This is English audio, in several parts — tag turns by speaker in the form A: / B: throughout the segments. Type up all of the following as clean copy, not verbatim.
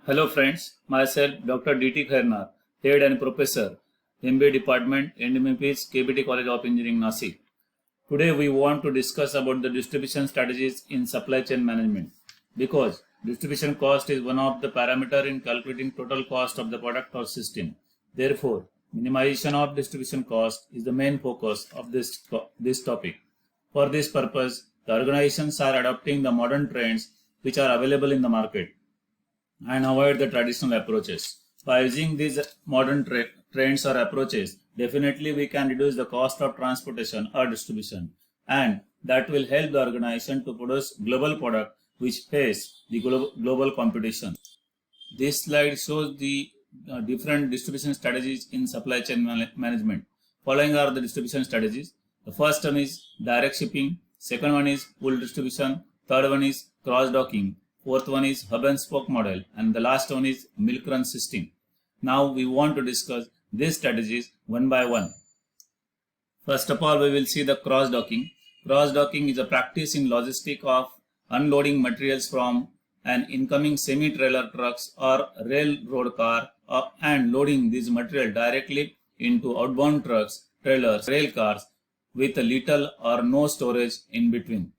A: Hello friends, myself Dr. D.T. Khairnar, Head and Professor, MBA Department, NMP's KBT College of Engineering, Nasik. Today we want to discuss about the distribution strategies in supply chain management because distribution cost is one of the parameter in calculating total cost of the product or system. Therefore, minimization of distribution cost is the main focus of this topic. For this purpose, the organizations are adopting the modern trends which are available in the market and avoid the traditional approaches. By using these modern trends or approaches, definitely we can reduce the cost of transportation or distribution, and that will help the organization to produce global product which face the global competition. This slide shows the different distribution strategies in supply chain management. Following are the distribution strategies. The first one is direct shipping, second one is pool distribution, third one is cross docking, fourth one is hub and spoke model, and the last one is milk run system. Now we want to discuss these strategies one by one. First of all, we will see the cross docking. Cross docking is a practice in logistics of unloading materials from an incoming semi-trailer trucks or railroad car and loading this material directly into outbound trucks, trailers, rail cars with little or no storage in between.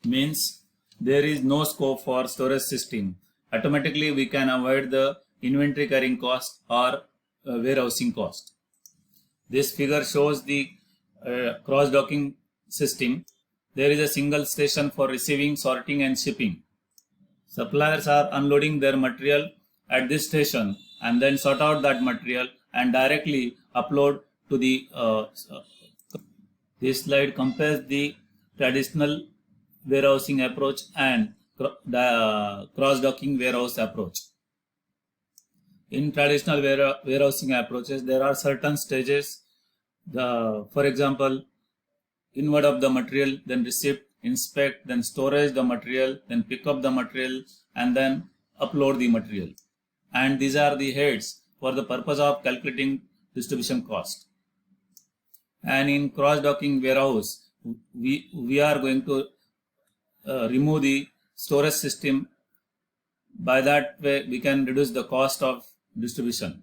A: Means there is no scope for storage system. Automatically we can avoid the inventory carrying cost or warehousing cost. This figure shows the cross docking system. There is a single station for receiving, sorting and shipping. Suppliers are unloading their material at this station and then sort out that material and directly upload to the this slide compares the traditional warehousing approach and cross-docking warehouse approach. In traditional warehousing approaches, there are certain stages. For example, inward of the material, then receipt, inspect, then storage the material, then pick up the material, and then upload the material. And these are the heads for the purpose of calculating distribution cost. And in cross-docking warehouse, we are going to remove the storage system. By that way we can reduce the cost of distribution.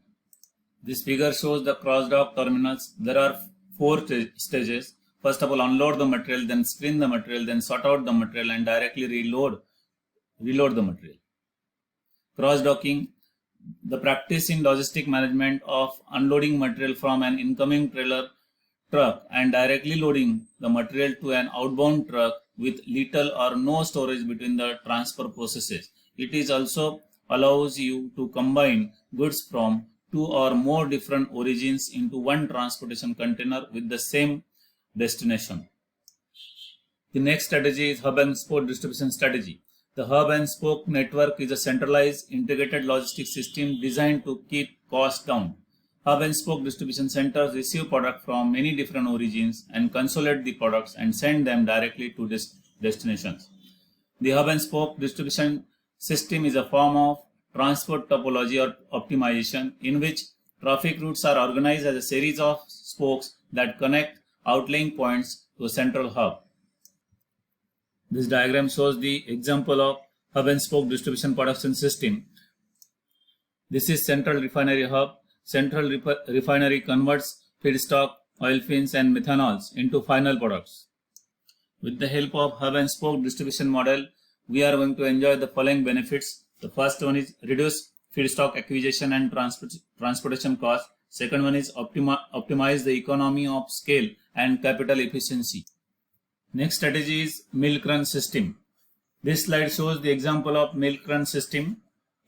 A: This figure shows the cross-dock terminals. There are four stages. First of all, unload the material, then screen the material, then sort out the material and directly reload the material. Cross-docking, the practice in logistic management of unloading material from an incoming trailer truck and directly loading the material to an outbound truck with little or no storage between the transfer processes. It is also allows you to combine goods from two or more different origins into one transportation container with the same destination. The next strategy is hub and spoke distribution strategy. The hub and spoke network is a centralized integrated logistics system designed to keep costs down. Hub and spoke distribution centers receive products from many different origins and consolidate the products and send them directly to destinations. The hub and spoke distribution system is a form of transport topology or optimization in which traffic routes are organized as a series of spokes that connect outlying points to a central hub. This diagram shows the example of hub and spoke distribution production system. This is central refinery hub. Central refinery converts feedstock, oil fins and methanols into final products. With the help of hub and spoke distribution model, we are going to enjoy the following benefits. The first one is reduce feedstock acquisition and transportation cost. Second one is optimize the economy of scale and capital efficiency. Next strategy is milk run system. This slide shows the example of milk run system.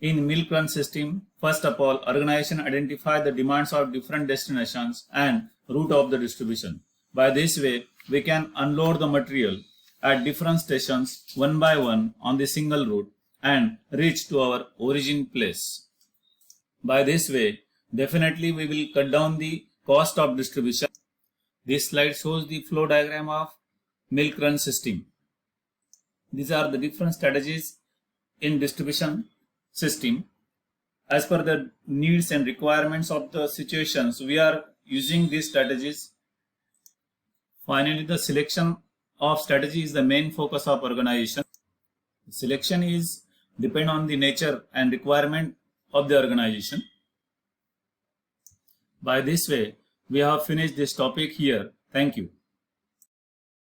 A: In milk run system, first of all, organization identify the demands of different destinations and route of the distribution. By this way, we can unload the material at different stations one by one on the single route and reach to our origin place. By this way, definitely we will cut down the cost of distribution. This slide shows the flow diagram of milk run system. These are the different strategies in distribution system. As per the needs and requirements of the situations, we are using these strategies. Finally, the selection of strategy is the main focus of organization. Selection is depend on the nature and requirement of the organization. By this way, we have finished this topic here. Thank you.